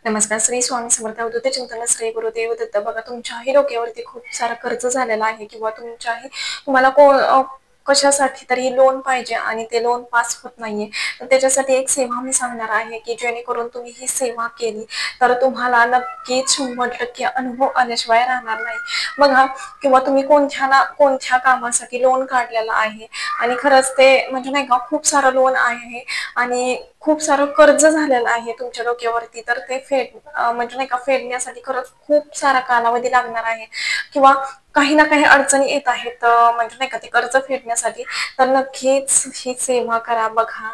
नमस्कार. श्री स्वामी समर्थ अवधूत चिंतन श्री गुरुदेव दत्त. बघा तुमच्याही डोक्यावरती खूप सारं कर्ज झालेलं आहे किंवा तुम्हाला कशासाठी तरी लोन पाहिजे आणि ते लोन पास होत नाहीये. तर त्याच्यासाठी एक सेवा मी सांगणार आहे, की जेणेकरून तुम्ही ही सेवा केली तर तुम्हाला नक्कीच 100% अनुभव आल्याशिवाय राहणार नाही. बघा किंवा तुम्ही कोणत्या ना कोणत्या कामासाठी लोन काढलेलं आहे आणि खरंच ते म्हणजे नाही का खूप सारं लोन आहे आणि खूप सारं कर्ज झालेलं आहे तुमच्या डोक्यावरती, तर ते म्हणजे नाही का फेडण्यासाठी खरंच खूप सारा कालावधी लागणार आहे किंवा काही ना काही अडचणी येत आहेत, म्हणजे नाही का ते कर्ज फेडण्यासाठी. तर नक्कीच ही सेवा करा. बघा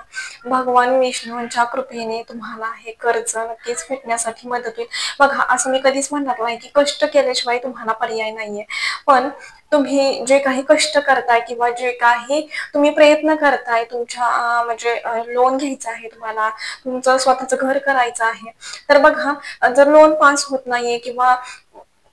भगवान विष्णूंच्या कृपेने तुम्हाला हे कर्ज नक्कीच फेडण्यासाठी मदत होईल. बघा असं मी कधीच म्हणणार नाही की कष्ट केल्याशिवाय तुम्हाला पर्याय नाहीये, पण तुम्ही जे काही कष्ट करताय किंवा जे काही तुम्ही प्रयत्न करताय तुमच्या म्हणजे लोन घ्यायचं आहे तुम्हाला, तुमचं स्वतःचं घर करायचं आहे. तर बघा जर लोन पास होत नाहीये किंवा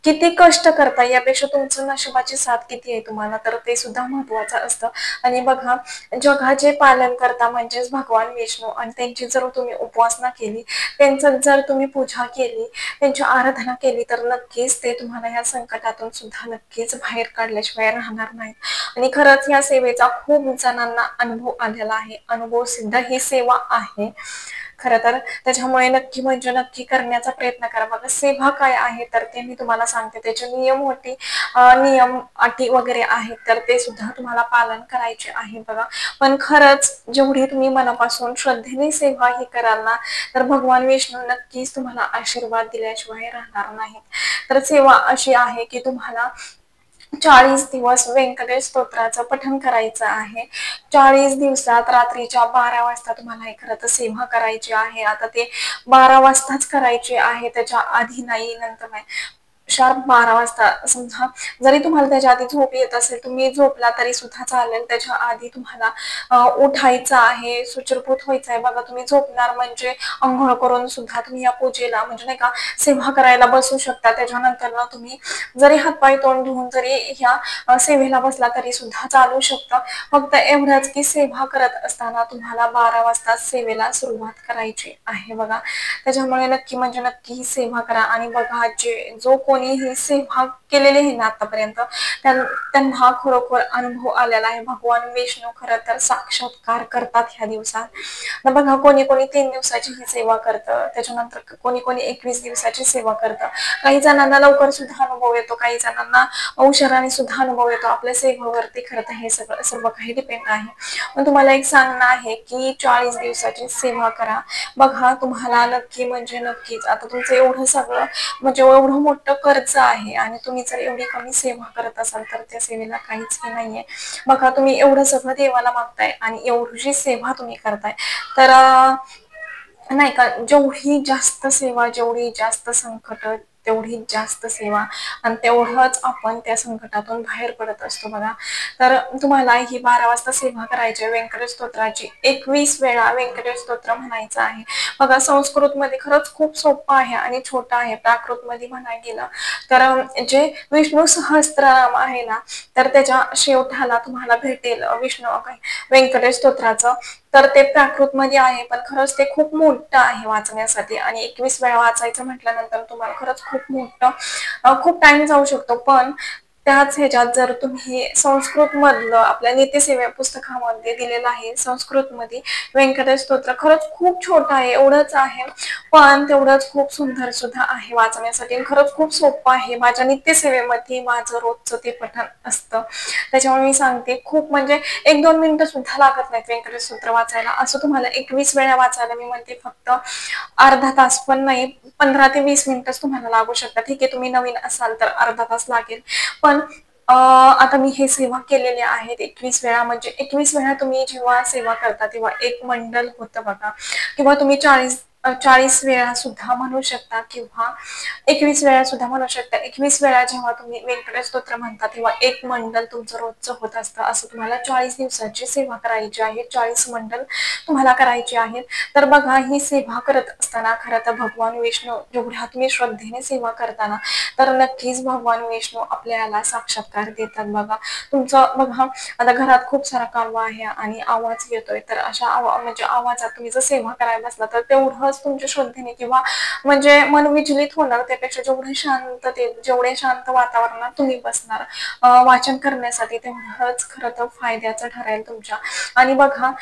किती कष्ट करताय यापेक्षा तुमचं नशिबाची साथ किती आहे तुम्हाला, तर ते सुद्धा महत्वाचं असतं. आणि बघा जगाचे पालन करता म्हणजेच भगवान विष्णू आणि त्यांची जर तुम्ही उपासना केली, त्यांचं जर तुम्ही पूजा केली, त्यांची आराधना केली, तर नक्कीच ते तुम्हाला या संकटातून सुद्धा नक्कीच बाहेर काढल्याशिवाय राहणार नाहीत. आणि खरंच या सेवेचा खूप जणांना अनुभव आलेला आहे. अनुभव सिद्ध ही सेवा आहे खरं तर. त्याच्यामुळे नक्की म्हणजे नक्की करण्याचा प्रयत्न करा. बघा सेवा काय आहे तर ते मी तुम्हाला सांगते. त्याचे नियम अटी वगैरे आहेत, तर ते सुद्धा तुम्हाला पालन करायचे आहे बघा. पण खरंच जेवढी तुम्ही मनापासून श्रद्धेने सेवा ही कराल ना, तर भगवान विष्णू नक्कीच तुम्हाला आशीर्वाद दिल्याशिवाय राहणार नाहीत. तर सेवा अशी आहे की तुम्हाला 40 दिवस व्यंकटेश स्तोत्राचं पठण करायचं आहे. 40 दिवसात रात्रीच्या 12 वाजता तुम्हाला हे खरं तर सेवा करायची आहे. आता ते 12 वाजताच करायची आहे, त्याच्या आधी नाही, नंतर नाही. शार्प 12 वाजता समजा. जरी तुम्हाला त्याच्या आधी झोप येत असेल, तुम्ही झोपला तरी सुद्धा चालेल. त्याच्या आधी तुम्हाला उठायचं आहे, शुचिर्भूत व्हायचं आहे. बघा तुम्ही झोपणार म्हणजे अंघोळ करून सुद्धा तुम्ही या पूजेला म्हणजे नाही का सेवा करायला बसू शकता. त्याच्यानंतर ना तुम्ही जरी हातपाय तोंड धुवून जरी ह्या सेवेला बसला तरी सुद्धा चालू शकतं. फक्त एवढंच की सेवा करत असताना तुम्हाला 12 वाजता सेवेला सुरुवात करायची आहे बघा. त्याच्यामुळे नक्की म्हणजे नक्की ही सेवा करा. आणि बघा जो कोणी ही सेवा केलेली आहे ना आतापर्यंत, त्यांना खरोखर अनुभव आलेला आहे. भगवान विष्णू खरं तर साक्षात्कार करतात ह्या दिवसात. तर बघा कोणी कोणी 3 दिवसाची ही सेवा करतं, त्याच्यानंतर कोणी कोणी 21 दिवसाची सेवा करतं. काही जणांना लवकर सुद्धा अनुभव येतो, काही जणांना औषधाने सुद्धा अनुभव येतो. आपल्या सेवेवरती खरं तर हे सगळं सर्व काही डिपेंड आहे. पण तुम्हाला एक सांगणं आहे की 40 दिवसाची सेवा करा. बघा तुम्हाला नक्की म्हणजे नक्कीच आता तुमचं एवढं सगळं म्हणजे एवढं मोठं कर्ज आहे आणि तुम्ही जर एवढी कमी सेवा करत असाल तर त्या सेवेला काहीच हे नाहीये. बघा तुम्ही एवढं सगळं देवाला मागताय आणि एवढी सेवा तुम्ही करताय, तर नाही का जेवढी जास्त सेवा, जेवढी जास्त संकट, तेवढी जास्त सेवा आणि तेवढंच आपण त्या संकटातून बाहेर पडत असतो बघा. तर तुम्हाला ही 12 वाजता सेवा करायची आहे. व्यंकटेश स्तोत्राची 21 वेळा व्यंकटेश स्तोत्र म्हणायचं आहे. बघा संस्कृत मध्ये खरंच खूप सोपं आहे आणि छोटं आहे. प्राकृत मध्ये म्हणायला गेलं तर जे विष्णू सहस्त्रनाम आहे ना, तर त्याच्या शेवटाला तुम्हाला भेटेल व्यंकटेश स्तोत्राचं. तर ते प्राकृत मध्ये आहे, पण खरंच ते खूप मोठं आहे वाचण्यासाठी आणि 21 वेळा वाचायचं म्हटल्यानंतर तुम्हाला खरंच खूप टाइम जाऊ शकतो. पण त्याच ह्याच्यात जर तुम्ही संस्कृत मधलं आपल्या नित्यसेवा पुस्तकामध्ये दिलेलं आहे संस्कृतमध्ये व्यंकटेश स्तोत्र, खरंच खूप छोटं आहे, एवढंच आहे, पण तेवढंच खूप सुंदर सुद्धा आहे वाचण्यासाठी. खरंच खूप सोपं आहे. माझ्या नित्यसेवेमध्ये माझं रोजचं ते पठण असतं. त्याच्यामुळे मी सांगते खूप म्हणजे 1-2 मिनिटं सुद्धा लागत नाहीत व्यंकटेश स्तोत्र वाचायला. असं तुम्हाला 21 वेळा वाचायला मी म्हणते फक्त अर्धा तास पण नाही, 15 ते 20 मिनिटच तुम्हाला लागू शकतात. ठीक आहे तुम्ही नवीन असाल तर अर्धा तास लागेल, पण आता मी हे सेवा केलेले आहेत 21 वेळा. म्हणजे 21 वेळा तुम्ही जेव्हा सेवा करता तेव्हा एक मंडल होतं बघा. किंवा तुम्ही 40 वेळा सुद्धा म्हणू शकता किंवा 21 वेळा सुद्धा म्हणू शकता. 21 वेळा जेव्हा तुम्ही व्यंकटेश स्तोत्र म्हणता तेव्हा एक मंडल तुमचं रोजचं होत असतं. असं तुम्हाला 40 दिवसाची सेवा करायची आहे. 40 मंडल तुम्हाला करायचे आहेत. तर बघा ही सेवा करत असताना खरं तर भगवान विष्णू जेवढ्या तुम्ही श्रद्धेने सेवा करताना, तर नक्कीच भगवान विष्णू आपल्याला साक्षात्कार देतात बघा. तुमचं बघा आता घरात खूप सारा कालवा आहे आणि आवाज येतोय, तर अशा म्हणजे आवाजात तुम्ही जर सेवा करायला बसला तर तेवढं सहज तुमच्या श्रद्धेने किंवा म्हणजे मन विचलित होणार त्यापेक्षा जेवढे शांततेत, जेवढे शांत वातावरणात तुम्ही बसणार वाचन करण्यासाठी तेवढंच खरं तर फायद्याचं ठरेल तुमच्या. आणि बघा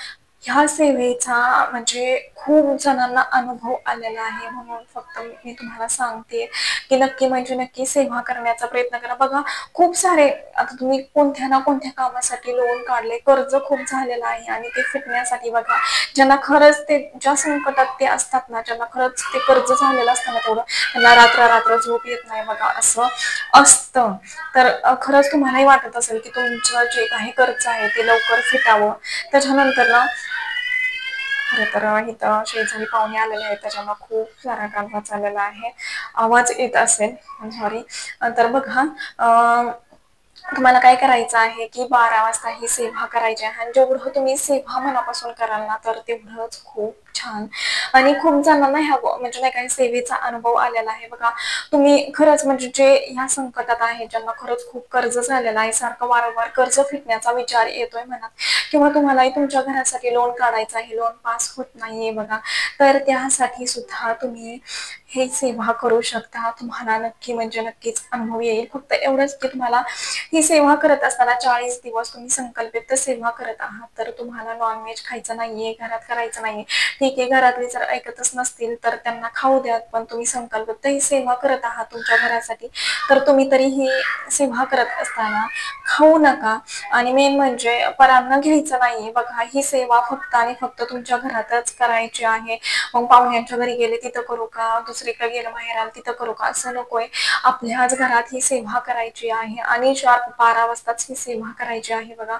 ह्या सेवेचा म्हणजे खूप जणांना अनुभव आलेला आहे म्हणून फक्त मी तुम्हाला सांगते की नक्की म्हणजे नक्की सेवा करण्याचा प्रयत्न करा. बघा खूप सारे आता तुम्ही कोणत्या ना कोणत्या कामासाठी लोन काढले, कर्ज खूप झालेलं आहे आणि ते फिटण्यासाठी बघा ज्यांना खरंच ते ज्या संकटात ते असतात ना, ज्यांना खरंच ते कर्ज झालेलं असतं ना तेवढं, त्यांना रात्र झोप येत नाही बघा असं असतं. तर खरंच तुम्हालाही वाटत असेल की तुमचं जे काही कर्ज आहे ते लवकर फिटावं. त्याच्यानंतर ना खरं तर इथं शेजारी पाहुणे आलेले आहेत त्याच्यामुळे खूप सारा कालवा चाललेला आहे. आवाज येत असेल, सॉरी. तर बघा तुम्हाला काय करायचं आहे की 12 वाजता ही सेवा करायची आहे आणि जेवढं तुम्ही सेवा मनापासून कराल ना तर तेवढंच खूप छान. आणि खूप जणांना ह्या म्हणजे नाही काही सेवेचा अनुभव आलेला आहे बघा. तुम्ही खरंच म्हणजे जे ह्या संकटात आहे, ज्यांना खरंच खूप कर्ज झालेलं आहे, सारखं वारंवार कर्ज फिटण्याचा विचार येतोय मनात किंवा तुम्हालाही तुमच्या घरासाठी लोन काढायचं आहे, लोन पास होत नाहीये बघा, तर त्यासाठी सुद्धा तुम्ही हे सेवा करू शकता. तुम्हाला नक्की म्हणजे नक्कीच अनुभव येईल. फक्त एवढंच की तुम्हाला ही सेवा करत असताना 40 दिवस तुम्ही संकल्पित सेवा करत आहात, तर तुम्हाला नॉनव्हेज खायचं नाहीये, घरात करायचं नाहीये. ठीक आहे, घरातले जर ऐकतच नसतील तर त्यांना खाऊ द्यात, पण तुम्ही संकल्पित ही सेवा करत आहात तुमच्या घरासाठी, तर तुम्ही तरी ही सेवा करत असताना खाऊ नका. आणि मेन म्हणजे परान्न घ्यायचं नाहीये बघा. ही सेवा फक्त आणि फक्त तुमच्या घरातच करायची आहे. मग पाहुण्यांच्या घरी गेले तिथं करू का, दुसरीकडे गेलं माहेराला तिथं करू का, असं नकोय. आपल्याच घरात ही सेवा करायची आहे आणि 12 वाजताच ही सेवा करायची आहे बघा.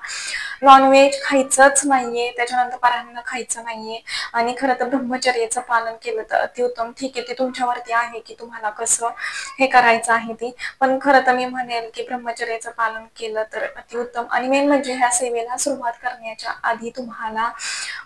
नॉनव्हेज खायचंच नाहीये, त्याच्यानंतर परान्न खायचं नाहीये आणि खरं तर ब्रह्मचर्याचं पालन केलं तर अतिउत्तम. ठीक आहे, ते तुमच्यावरती आहे की तुम्हाला कसं हे करायचं आहे ते, पण खरं तर मी म्हणेल की ब्रह्मचर्याचं पालन केलं तर अतिउत्तम. आणि मेन म्हणजे ह्या सेवेला सुरुवात करण्याच्या आधी तुम्हाला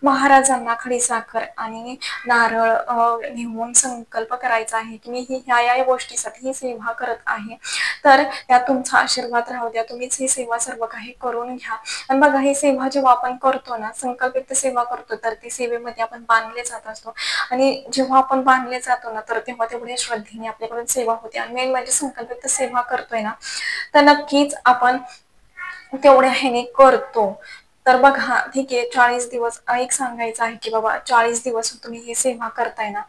महाराजांना खडीसाखर आणि नारळ घेऊन संकल्प करायचा आहे की मी ही ह्या गोष्टीसाठी ही सेवा करत आहे, तर त्यात तुमचा आशीर्वाद राहू द्या. तुम्हीच ही सेवा सर्व काही करून घ्या. आणि बघा ही सेवा जेव्हा आपण करतो ना, संकल्पित सेवा करतो, तर ती सेवेमध्ये आपण बांधले जात असतो आणि जेव्हा आपण बांधले जातो ना तर तेव्हा तेवढ्या श्रद्धेने आपल्याकडून सेवा होते. आणि मेन म्हणजे संकल्पित सेवा करतोय ना तर नक्कीच आपण तेवढ्या ह्याने करतो. तर बघा ठीक आहे, 40 दिवस एक सांगायचं आहे की बाबा 40 दिवस तुम्ही ही सेवा करताय ना,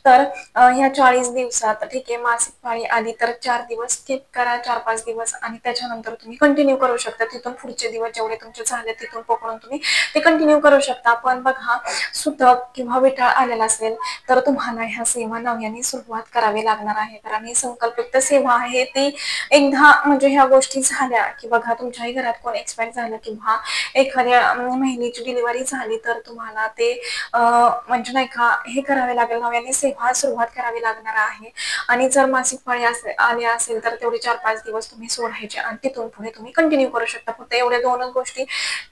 तर ह्या 40 दिवसात ठीक आहे मासिक पाळी आली तर 4 दिवस स्किप करा, 4-5 दिवस, आणि त्याच्यानंतर तुम्ही कंटिन्यू करू शकता. तिथून पुढचे दिवस जेवढे तुमचे झाले तिथून पकडून तुम्ही ते कंटिन्यू करू शकता. पण बघा सुतक किंवा विटाळ आलेला असेल तर तुम्हाला ह्या सेवा नव्याने सुरुवात करावी लागणार आहे, कारण ही संकल्पित सेवा आहे ती एकदा म्हणजे ह्या गोष्टी झाल्या की बघा तुमच्याही घरात कोण एक्सपायर झालं किंवा एखाद्या महिलेची डिलिव्हरी झाली तर तुम्हाला ते म्हणजे नाही का हे करावे लागेल, नव्याने सेवा सुरुवात करावी लागणार आहे. आणि जर मासिक पाळी आली असेल तर तेवढे 4-5 दिवस तुम्ही सोडायचे आणि तिथून पुढे तुम्ही कंटिन्यू करू शकता. फक्त एवढ्या 2च गोष्टी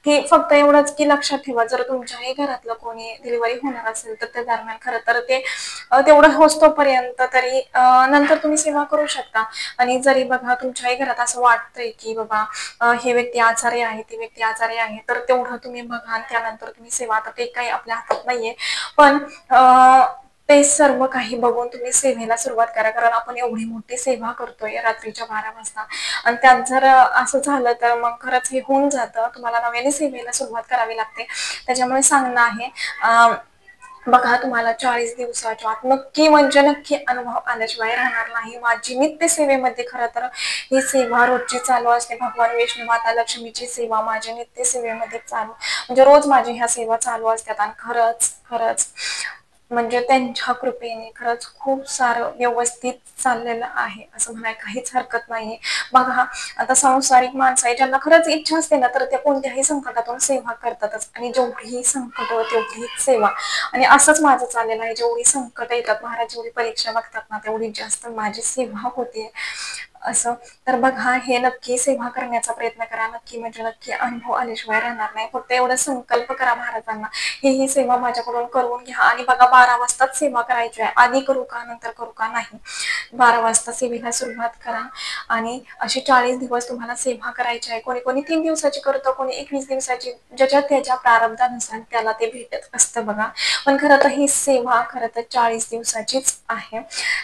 की फक्त एवढंच की लक्षात ठेवा, जर तुमच्याही घरातलं कोणी डिलिव्हरी होणार असेल तर त्या दरम्यान खरं तर ते तेवढं होस्तोपर्यंत तरी नंतर तुम्ही सेवा करू शकता. आणि जरी बघा तुमच्याही घरात असं वाटतंय की बाबा हे व्यक्ती आजारी आहे, ती व्यक्ती आजारी आहे, तर तेवढं तुम्ही बघा आणि त्यानंतर तुम्ही सेवा. आता ते काही आपल्या हातात नाहीये, पण ते सर्व काही बघून तुम्ही सेवेला सुरुवात करा, कारण आपण एवढी मोठी सेवा करतोय रात्रीच्या 12 वाजता आणि त्यात जर असं झालं तर मग खरंच हे होऊन जातं. तुम्हाला नव्याने सेवेला सुरुवात करावी लागते. त्याच्यामुळे सांगणं आहे बघा तुम्हाला 40 दिवसाच्या आत नक्की म्हणजे नक्की अनुभव आल्याशिवाय राहणार नाही. माझी नित्य सेवेमध्ये खरं तर ही सेवा रोजची चालू असते. भगवान विष्णू माता लक्ष्मीची सेवा माझ्या नित्य सेवेमध्ये चालू म्हणजे रोज माझी ह्या सेवा चालू असतात आणि खरंच खरंच म्हणजे त्यांच्या कृपेने खरंच खूप सारं व्यवस्थित चाललेलं आहे असं म्हणायला काहीच हरकत नाहीये. बघा आता सांसारिक माणसं आहे ज्यांना खरंच इच्छा असते ना तर त्या कोणत्याही संकटातून सेवा करतातच आणि जेवढी संकट तेवढी सेवा. आणि असंच माझं चाललेलं आहे, जेवढी संकट येतात महाराज जेवढी परीक्षा बघतात ना तेवढी जास्त माझी सेवा होते. असं. तर बघा, हे नक्की सेवा करण्याचा प्रयत्न करा. नक्की म्हणजे नक्की अनुभव आल्याशिवाय राहणार नाही. फक्त एवढा संकल्प करा महाराजांना, ही सेवा माझ्याकडून करून घ्या आणि बघा 12 वाजताच सेवा करायची आहे. आधी करू का, नंतर करू का? नाही. 12 वाजता सेवेला सुरुवात करा आणि असे 40 दिवस तुम्हाला सेवा करायची आहे. कोणी कोणी 3 दिवसाची करतं, कोणी 21 दिवसाची. ज्याच्या त्याच्या प्रारब्धानुसार त्याला ते भेटत असतं बघा. पण खरं तर ही सेवा खरं तर 40 दिवसाचीच आहे.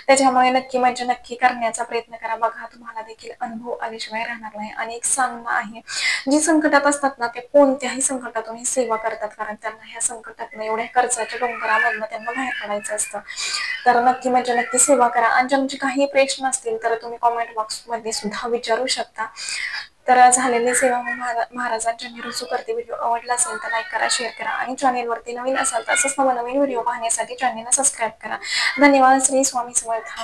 त्याच्यामुळे नक्की म्हणजे नक्की करण्याचा प्रयत्न करा. बघा, तुम्हाला देखील अनुभव आल्याशिवाय राहणार नाही. आणि एक सांगणं आहे, जी संकटात असतात ना, ते कोणत्याही संकटातून ही सेवा करतात. कारण त्यांना ह्या संकटातनं, एवढ्या कर्जाच्या डोंगरामधनं त्यांना बाहेर पडायचं असतं. तर नक्की म्हणजे नक्की सेवा करा. आणि तुमचे काही प्रश्न असतील तर तुम्ही कॉमेंट बॉक्समध्ये सुद्धा विचारू शकता. तर झालेली सेवा मी महाराजांच्या मी रुजू करते. व्हिडिओ आवडला असेल तर लाईक करा, शेअर करा आणि चॅनेलवरती नवीन असाल तर असंच नवनवीन व्हिडिओ पाहण्यासाठी चॅनेलला सबस्क्राईब करा. धन्यवाद. श्री स्वामी समर्थ.